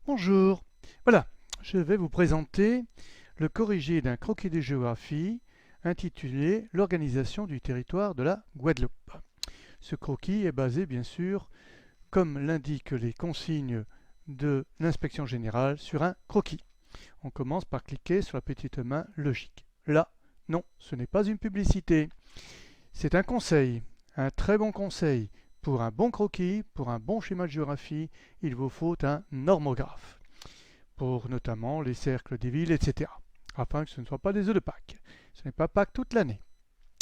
Bonjour. Voilà, je vais vous présenter le corrigé d'un croquis de géographie intitulé L'organisation du territoire de la Guadeloupe. Ce croquis est basé bien sûr, comme l'indiquent les consignes de l'inspection générale, sur un croquis. On commence par cliquer sur la petite main logique. Là, non, ce n'est pas une publicité. C'est un conseil, un très bon conseil. Pour un bon croquis, pour un bon schéma de géographie, il vous faut un normographe, pour notamment les cercles des villes, etc., afin que ce ne soit pas des œufs de Pâques. Ce n'est pas Pâques toute l'année.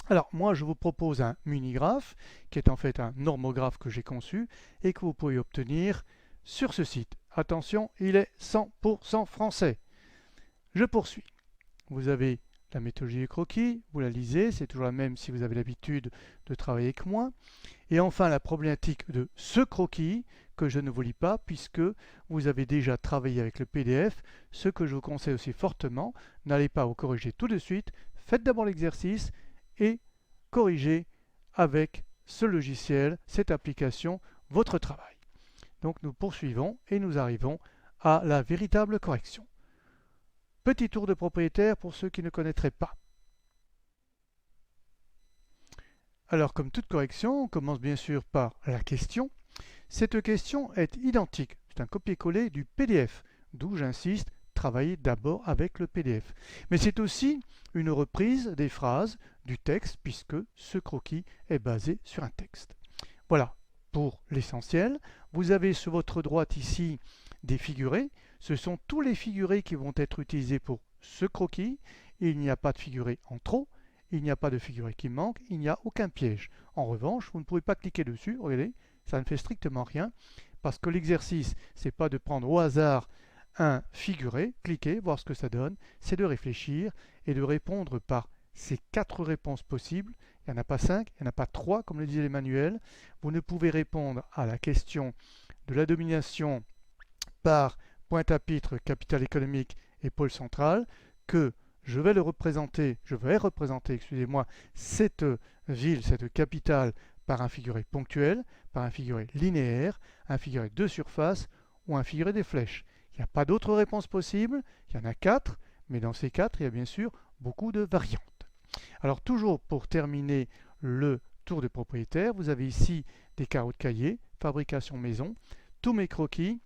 Alors moi je vous propose un minigraphe, qui est en fait un normographe que j'ai conçu et que vous pouvez obtenir sur ce site. Attention, il est 100% français. Je poursuis. Vous avez la méthodologie du croquis, vous la lisez, c'est toujours la même si vous avez l'habitude de travailler avec moi. Et enfin la problématique de ce croquis, que je ne vous lis pas puisque vous avez déjà travaillé avec le PDF. Ce que je vous conseille aussi fortement, n'allez pas vous corriger tout de suite, faites d'abord l'exercice et corrigez avec ce logiciel, cette application, votre travail. Donc nous poursuivons et nous arrivons à la véritable correction. Petit tour de propriétaire pour ceux qui ne connaîtraient pas. Alors comme toute correction, on commence bien sûr par la question. Cette question est identique, c'est un copier-coller du PDF, d'où j'insiste, travaillez d'abord avec le PDF. Mais c'est aussi une reprise des phrases du texte puisque ce croquis est basé sur un texte. Voilà pour l'essentiel. Vous avez sur votre droite ici des figurés. Ce sont tous les figurés qui vont être utilisés pour ce croquis. Il n'y a pas de figuré en trop, il n'y a pas de figuré qui manque, il n'y a aucun piège. En revanche, vous ne pouvez pas cliquer dessus, regardez, ça ne fait strictement rien, parce que l'exercice, c'est pas de prendre au hasard un figuré, cliquer, voir ce que ça donne, c'est de réfléchir et de répondre par ces 4 réponses possibles. Il n'y en a pas 5, il n'y en a pas 3, comme le disait les manuels. Vous ne pouvez répondre à la question de la domination par Pointe-à-Pitre, capitale économique et pôle central, que je vais représenter, excusez-moi, cette ville, cette capitale, par un figuré ponctuel, par un figuré linéaire, un figuré de surface ou un figuré des flèches. Il n'y a pas d'autres réponses possibles, il y en a 4, mais dans ces 4, il y a bien sûr beaucoup de variantes. Alors toujours pour terminer le tour de propriétaire, vous avez ici des carreaux de cahier, fabrication maison. Tous mes croquis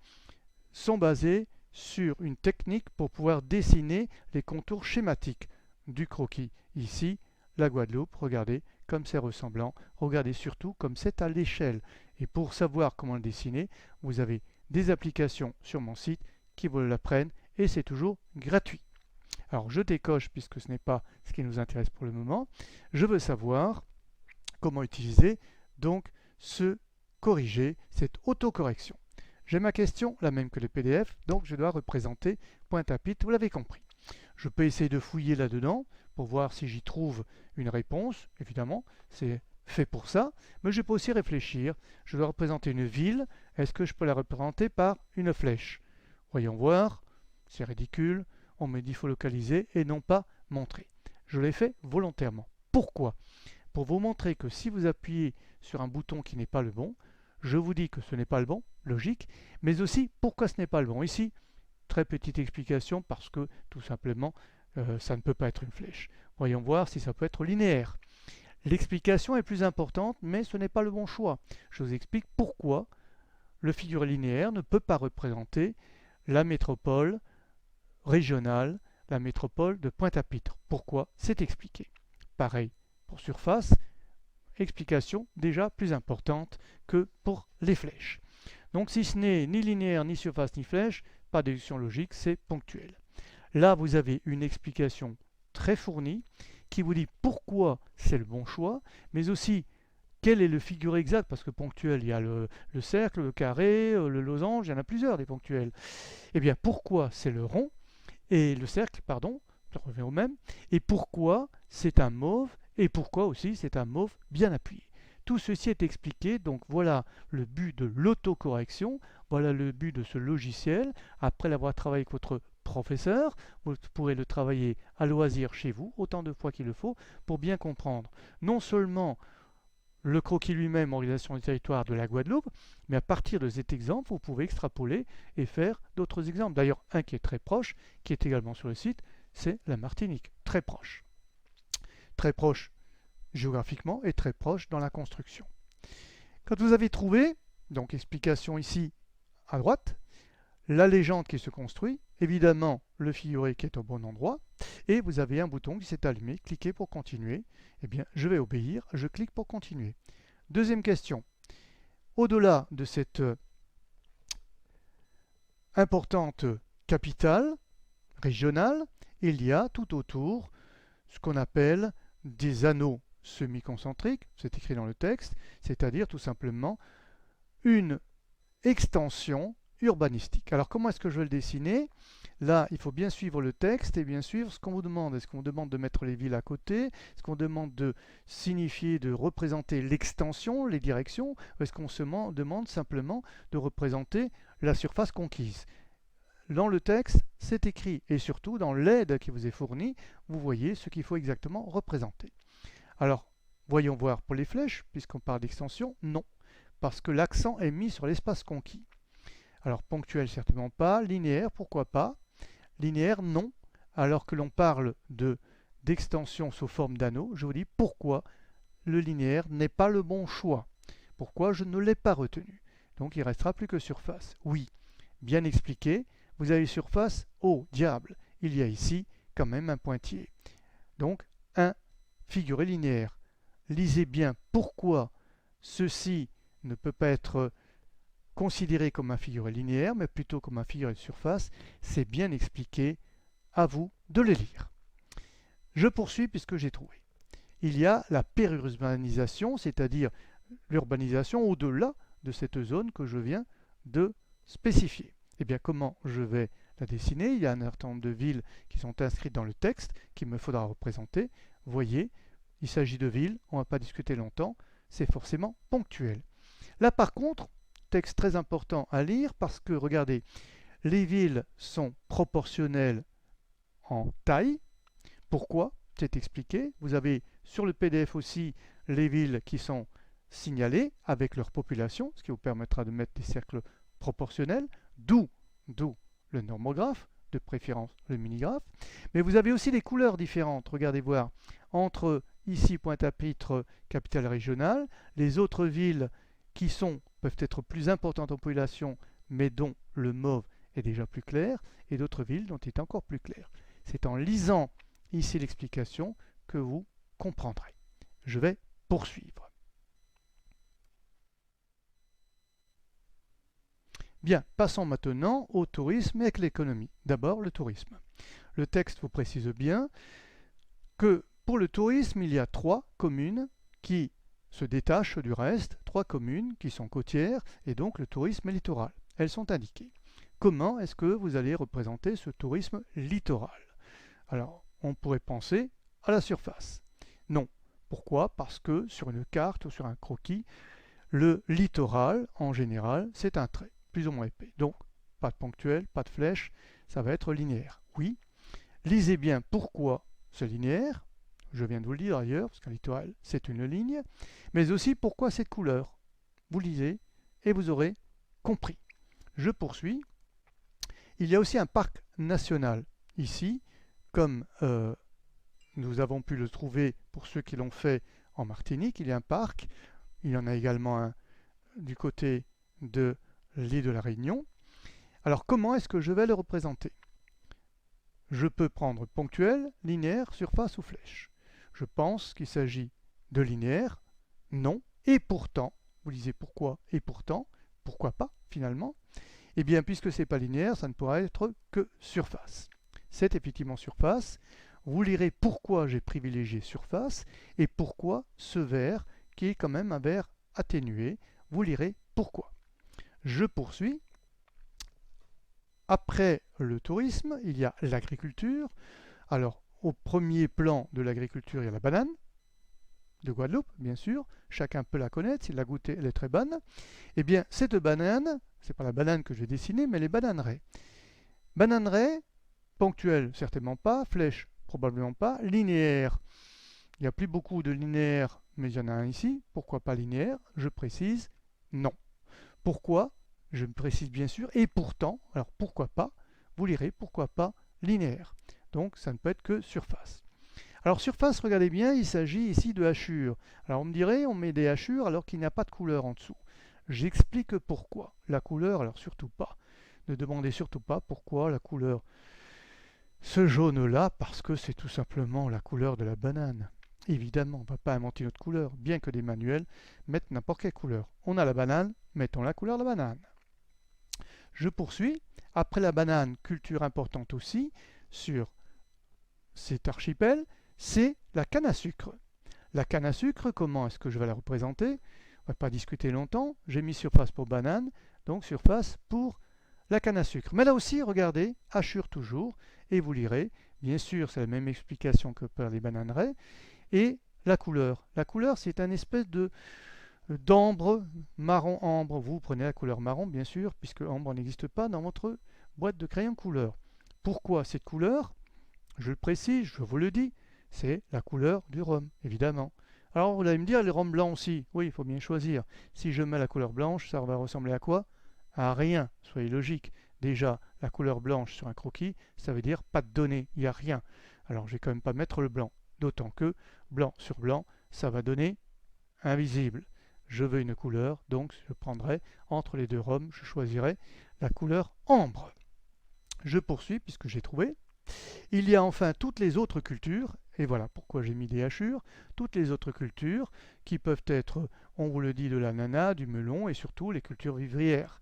sont basés sur une technique pour pouvoir dessiner les contours schématiques du croquis. Ici, la Guadeloupe, regardez comme c'est ressemblant, regardez surtout comme c'est à l'échelle. Et pour savoir comment le dessiner, vous avez des applications sur mon site qui vous l'apprennent et c'est toujours gratuit. Alors je décoche puisque ce n'est pas ce qui nous intéresse pour le moment. Je veux savoir comment utiliser donc ce corriger, cette autocorrection. J'ai ma question, la même que le PDF, donc je dois représenter Pointe-à-Pitre, vous l'avez compris. Je peux essayer de fouiller là-dedans pour voir si j'y trouve une réponse, évidemment, c'est fait pour ça, mais je peux aussi réfléchir. Je dois représenter une ville, est-ce que je peux la représenter par une flèche? Voyons voir, c'est ridicule, on me dit qu'il faut localiser et non pas montrer. Je l'ai fait volontairement. Pourquoi? Pour vous montrer que si vous appuyez sur un bouton qui n'est pas le bon, je vous dis que ce n'est pas le bon, logique, mais aussi pourquoi ce n'est pas le bon. Ici, très petite explication, parce que tout simplement, ça ne peut pas être une flèche. Voyons voir si ça peut être linéaire. L'explication est plus importante, mais ce n'est pas le bon choix. Je vous explique pourquoi le figuré linéaire ne peut pas représenter la métropole régionale, la métropole de Pointe-à-Pitre. Pourquoi? C'est expliqué. Pareil pour surface, explication déjà plus importante que pour les flèches. Donc si ce n'est ni linéaire, ni surface, ni flèche, pas de déduction logique, c'est ponctuel. Là, vous avez une explication très fournie qui vous dit pourquoi c'est le bon choix, mais aussi quel est le figuré exact, parce que ponctuel, il y a le cercle, le carré, le losange, il y en a plusieurs des ponctuels. Eh bien, pourquoi c'est le rond, et le cercle, pardon, je reviens au même, et pourquoi c'est un mauve, et pourquoi aussi c'est un mauve bien appuyé. Tout ceci est expliqué, donc voilà le but de l'autocorrection, voilà le but de ce logiciel. Après l'avoir travaillé avec votre professeur, vous pourrez le travailler à loisir chez vous, autant de fois qu'il le faut, pour bien comprendre non seulement le croquis lui-même, organisation du territoire de la Guadeloupe, mais à partir de cet exemple, vous pouvez extrapoler et faire d'autres exemples. D'ailleurs, un qui est très proche, qui est également sur le site, c'est la Martinique, très proche. Très proche géographiquement et très proche dans la construction. Quand vous avez trouvé, donc explication ici à droite, la légende qui se construit, évidemment le figuré qui est au bon endroit, et vous avez un bouton qui s'est allumé, cliquez pour continuer. Eh bien, je vais obéir, je clique pour continuer. Deuxième question. Au-delà de cette importante capitale régionale, il y a tout autour ce qu'on appelle des anneaux semi-concentriques, c'est écrit dans le texte, c'est-à-dire tout simplement une extension urbanistique. Alors comment est-ce que je vais le dessiner? Là, il faut bien suivre le texte et bien suivre ce qu'on vous demande. Est-ce qu'on vous demande de mettre les villes à côté? Est-ce qu'on demande de signifier, de représenter l'extension, les directions? Ou est-ce qu'on se demande simplement de représenter la surface conquise? Dans le texte, c'est écrit. Et surtout, dans l'aide qui vous est fournie, vous voyez ce qu'il faut exactement représenter. Alors, voyons voir pour les flèches, puisqu'on parle d'extension. Non, parce que l'accent est mis sur l'espace conquis. Alors, ponctuel, certainement pas. Linéaire, pourquoi pas? Linéaire, non. Alors que l'on parle d'extension sous forme d'anneau, je vous dis pourquoi le linéaire n'est pas le bon choix. Pourquoi je ne l'ai pas retenu. Donc, il ne restera plus que surface. Oui, bien expliqué. Vous avez surface, oh diable, il y a ici quand même un pointillé. Donc, un figuré linéaire. Lisez bien pourquoi ceci ne peut pas être considéré comme un figuré linéaire, mais plutôt comme un figuré de surface. C'est bien expliqué, à vous de le lire. Je poursuis puisque j'ai trouvé. Il y a la périurbanisation, c'est-à-dire l'urbanisation au-delà de cette zone que je viens de spécifier. Eh bien, comment je vais la dessiner? Il y a un certain nombre de villes qui sont inscrites dans le texte qu'il me faudra représenter. Vous voyez, il s'agit de villes, on ne va pas discuter longtemps, c'est forcément ponctuel. Là, par contre, texte très important à lire parce que, regardez, les villes sont proportionnelles en taille. Pourquoi? C'est expliqué. Vous avez sur le PDF aussi les villes qui sont signalées avec leur population, ce qui vous permettra de mettre des cercles proportionnels, d'où le normographe, de préférence le minigraphe. Mais vous avez aussi des couleurs différentes. Regardez voir, entre ici Pointe-à-Pitre, capitale régionale, les autres villes qui peuvent être plus importantes en population, mais dont le mauve est déjà plus clair, et d'autres villes dont il est encore plus clair. C'est en lisant ici l'explication que vous comprendrez. Je vais poursuivre. Bien, passons maintenant au tourisme et à l'économie. D'abord, le tourisme. Le texte vous précise bien que pour le tourisme, il y a 3 communes qui se détachent du reste, 3 communes qui sont côtières, et donc le tourisme littoral. Elles sont indiquées. Comment est-ce que vous allez représenter ce tourisme littoral? Alors, on pourrait penser à la surface. Non. Pourquoi? Parce que sur une carte ou sur un croquis, le littoral, en général, c'est un trait, plus ou moins épais. Donc, pas de ponctuel, pas de flèche, ça va être linéaire. Oui. Lisez bien pourquoi c'est linéaire. Je viens de vous le dire ailleurs, parce qu'un littoral, c'est une ligne. Mais aussi pourquoi cette couleur. Vous lisez et vous aurez compris. Je poursuis. Il y a aussi un parc national ici, comme nous avons pu le trouver pour ceux qui l'ont fait en Martinique. Il y a un parc. Il y en a également un du côté de l'île de la Réunion. Alors comment est-ce que je vais le représenter? Je peux prendre ponctuel, linéaire, surface ou flèche. Je pense qu'il s'agit de linéaire, non, et pourtant, vous lisez pourquoi et pourtant, pourquoi pas finalement? Eh bien, puisque ce n'est pas linéaire, ça ne pourra être que surface. C'est effectivement surface. Vous lirez pourquoi j'ai privilégié surface et pourquoi ce vert qui est quand même un vert atténué. Vous lirez pourquoi. Je poursuis. Après le tourisme, il y a l'agriculture. Alors, au premier plan de l'agriculture, il y a la banane de Guadeloupe, bien sûr. Chacun peut la connaître, s'il l'a goûtée, elle est très bonne. Eh bien, cette banane, c'est pas la banane que j'ai dessinée, mais les bananeraies. Bananeraies, ponctuelles, certainement pas. Flèche, probablement pas. Linéaire, il n'y a plus beaucoup de linéaire, mais il y en a un ici. Pourquoi pas linéaire? Je précise non. Pourquoi? Je me précise bien sûr. Et pourtant, alors pourquoi pas? Vous lirez pourquoi pas linéaire. Donc ça ne peut être que surface. Alors surface, regardez bien, il s'agit ici de hachures. Alors on me dirait, on met des hachures alors qu'il n'y a pas de couleur en dessous. J'explique pourquoi. La couleur, alors surtout pas. Ne demandez surtout pas pourquoi la couleur. Ce jaune-là, parce que c'est tout simplement la couleur de la banane. Évidemment, on ne va pas inventer notre couleur, bien que des manuels mettent n'importe quelle couleur. On a la banane, mettons la couleur de la banane. Je poursuis. Après la banane, culture importante aussi sur cet archipel, c'est la canne à sucre. La canne à sucre, comment est-ce que je vais la représenter? On ne va pas discuter longtemps. J'ai mis surface pour banane, donc surface pour la canne à sucre. Mais là aussi, regardez, hachure toujours, et vous lirez. Bien sûr, c'est la même explication que pour les bananeraies. Et la couleur. La couleur, c'est un espèce d'ambre, marron ambre. Vous prenez la couleur marron, bien sûr, puisque ambre n'existe pas dans votre boîte de crayon couleur. Pourquoi cette couleur? Je le précise, je vous le dis, c'est la couleur du rhum, évidemment. Alors vous allez me dire, les rhums blancs aussi. Oui, il faut bien choisir. Si je mets la couleur blanche, ça va ressembler à quoi? À rien, soyez logique. Déjà, la couleur blanche sur un croquis, ça veut dire pas de données, il n'y a rien. Alors je vais quand même pas mettre le blanc. D'autant que blanc sur blanc, ça va donner invisible. Je veux une couleur, donc je prendrai entre les deux rhums, je choisirai la couleur ambre. Je poursuis puisque j'ai trouvé. Il y a enfin toutes les autres cultures, et voilà pourquoi j'ai mis des hachures, toutes les autres cultures qui peuvent être, on vous le dit, de l'ananas, du melon et surtout les cultures vivrières.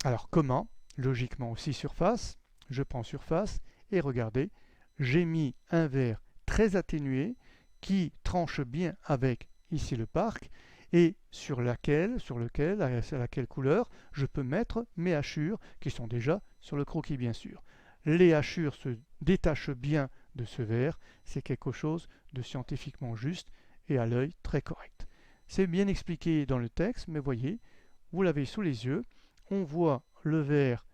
Alors comment? Logiquement aussi surface. Je prends surface et regardez, j'ai mis un vert très atténué qui tranche bien avec ici le parc et sur laquelle couleur je peux mettre mes hachures qui sont déjà sur le croquis bien sûr. Les hachures se détachent bien de ce vert, c'est quelque chose de scientifiquement juste et à l'œil très correct. C'est bien expliqué dans le texte, mais voyez, vous l'avez sous les yeux, on voit le vert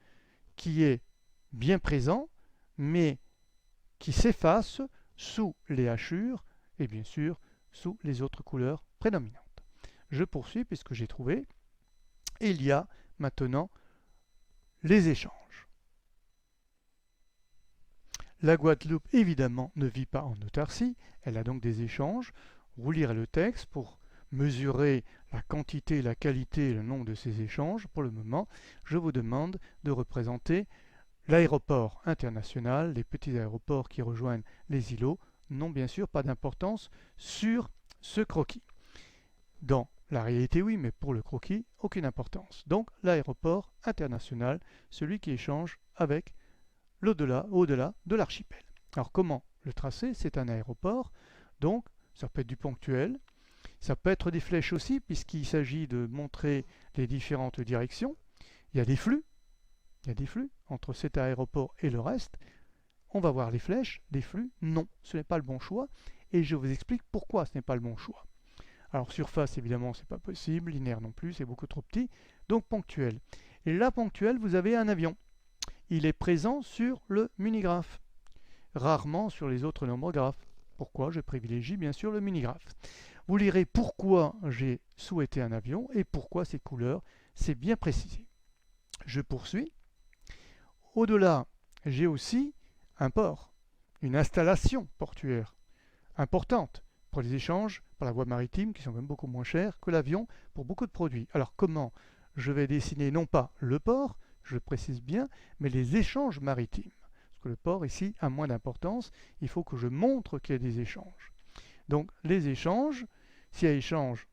qui est bien présent, mais qui s'efface sous les hachures et bien sûr sous les autres couleurs prédominantes. Je poursuis puisque j'ai trouvé. Et il y a maintenant les échanges. La Guadeloupe, évidemment, ne vit pas en autarcie, elle a donc des échanges. Vous lirez le texte pour mesurer la quantité, la qualité et le nombre de ces échanges. Pour le moment, je vous demande de représenter l'aéroport international, les petits aéroports qui rejoignent les îlots, n'ont bien sûr pas d'importance sur ce croquis. Dans la réalité, oui, mais pour le croquis, aucune importance. Donc, l'aéroport international, celui qui échange avec au-delà de l'archipel. Alors, comment le tracer? C'est un aéroport, donc ça peut être du ponctuel, ça peut être des flèches aussi, puisqu'il s'agit de montrer les différentes directions. Il y a des flux entre cet aéroport et le reste. On va voir les flèches, les flux, non, ce n'est pas le bon choix, et je vous explique pourquoi ce n'est pas le bon choix. Alors surface, évidemment, c'est pas possible, linéaire non plus, c'est beaucoup trop petit, donc ponctuel. Et là, ponctuel, vous avez un avion. Il est présent sur le munigraphe, rarement sur les autres nombrographes. Pourquoi? Je privilégie bien sûr le munigraphe. Vous lirez pourquoi j'ai souhaité un avion et pourquoi ces couleurs, c'est bien précisé. Je poursuis. Au-delà, j'ai aussi un port, une installation portuaire importante pour les échanges par la voie maritime qui sont quand même beaucoup moins chers que l'avion pour beaucoup de produits. Alors comment je vais dessiner non pas le port, je le précise bien, mais les échanges maritimes. Parce que le port ici a moins d'importance, il faut que je montre qu'il y a des échanges. Donc les échanges, s'il y a échange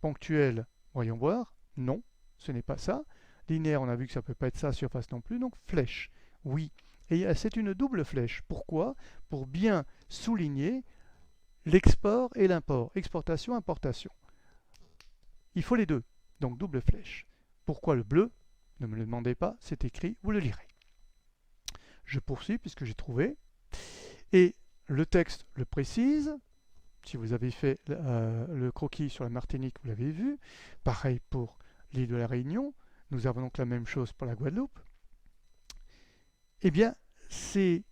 ponctuel, voyons voir, non, ce n'est pas ça. Linéaire, on a vu que ça ne peut pas être ça, surface non plus, donc flèche, oui. Et c'est une double flèche. Pourquoi? Pour bien souligner l'export et l'import, exportation, importation. Il faut les deux, donc double flèche. Pourquoi le bleu? Ne me le demandez pas, c'est écrit, vous le lirez. Je poursuis puisque j'ai trouvé. Et le texte le précise. Si vous avez fait le croquis sur la Martinique, vous l'avez vu. Pareil pour l'île de la Réunion. Nous avons donc la même chose pour la Guadeloupe. Eh bien, ces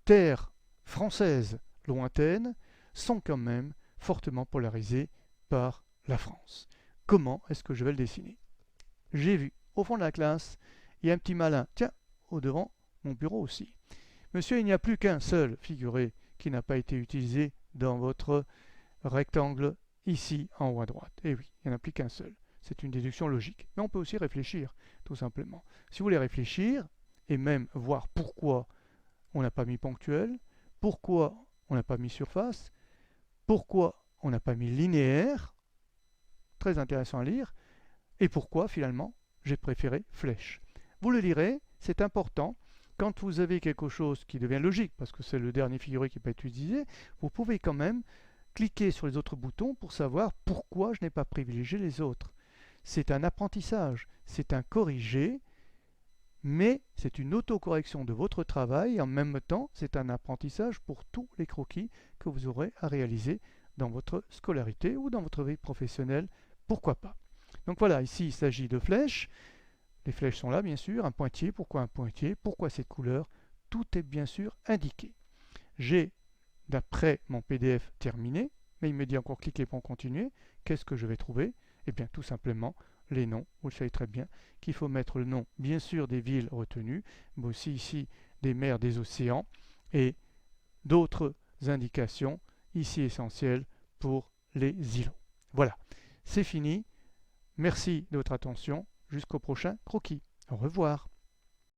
terres françaises lointaines sont quand même fortement polarisé par la France. Comment est-ce que je vais le dessiner? J'ai vu au fond de la classe, il y a un petit malin, tiens, au devant, mon bureau aussi. Monsieur, il n'y a plus qu'un seul figuré qui n'a pas été utilisé dans votre rectangle ici en haut à droite. Et oui, il n'y en a plus qu'un seul. C'est une déduction logique. Mais on peut aussi réfléchir, tout simplement. Si vous voulez réfléchir, et même voir pourquoi on n'a pas mis ponctuel, pourquoi on n'a pas mis surface, pourquoi on n'a pas mis linéaire, très intéressant à lire, et pourquoi finalement j'ai préféré flèche. Vous le lirez, c'est important. Quand vous avez quelque chose qui devient logique, parce que c'est le dernier figuré qui n'est pas utilisé, vous pouvez quand même cliquer sur les autres boutons pour savoir pourquoi je n'ai pas privilégié les autres. C'est un apprentissage, c'est un corrigé, mais c'est une autocorrection de votre travail et en même temps, c'est un apprentissage pour tous les croquis que vous aurez à réaliser dans votre scolarité ou dans votre vie professionnelle, pourquoi pas. Donc voilà, ici il s'agit de flèches. Les flèches sont là, bien sûr. Un pointier, pourquoi un pointier? Pourquoi cette couleur? Tout est bien sûr indiqué. J'ai, d'après mon PDF, terminé, mais il me dit encore cliquer pour continuer. Qu'est-ce que je vais trouver? Eh bien, tout simplement, les noms. Vous le savez très bien qu'il faut mettre le nom, bien sûr, des villes retenues, mais aussi ici des mers, des océans, et d'autres indications, ici essentielles, pour les îlots. Voilà, c'est fini. Merci de votre attention. Jusqu'au prochain croquis. Au revoir.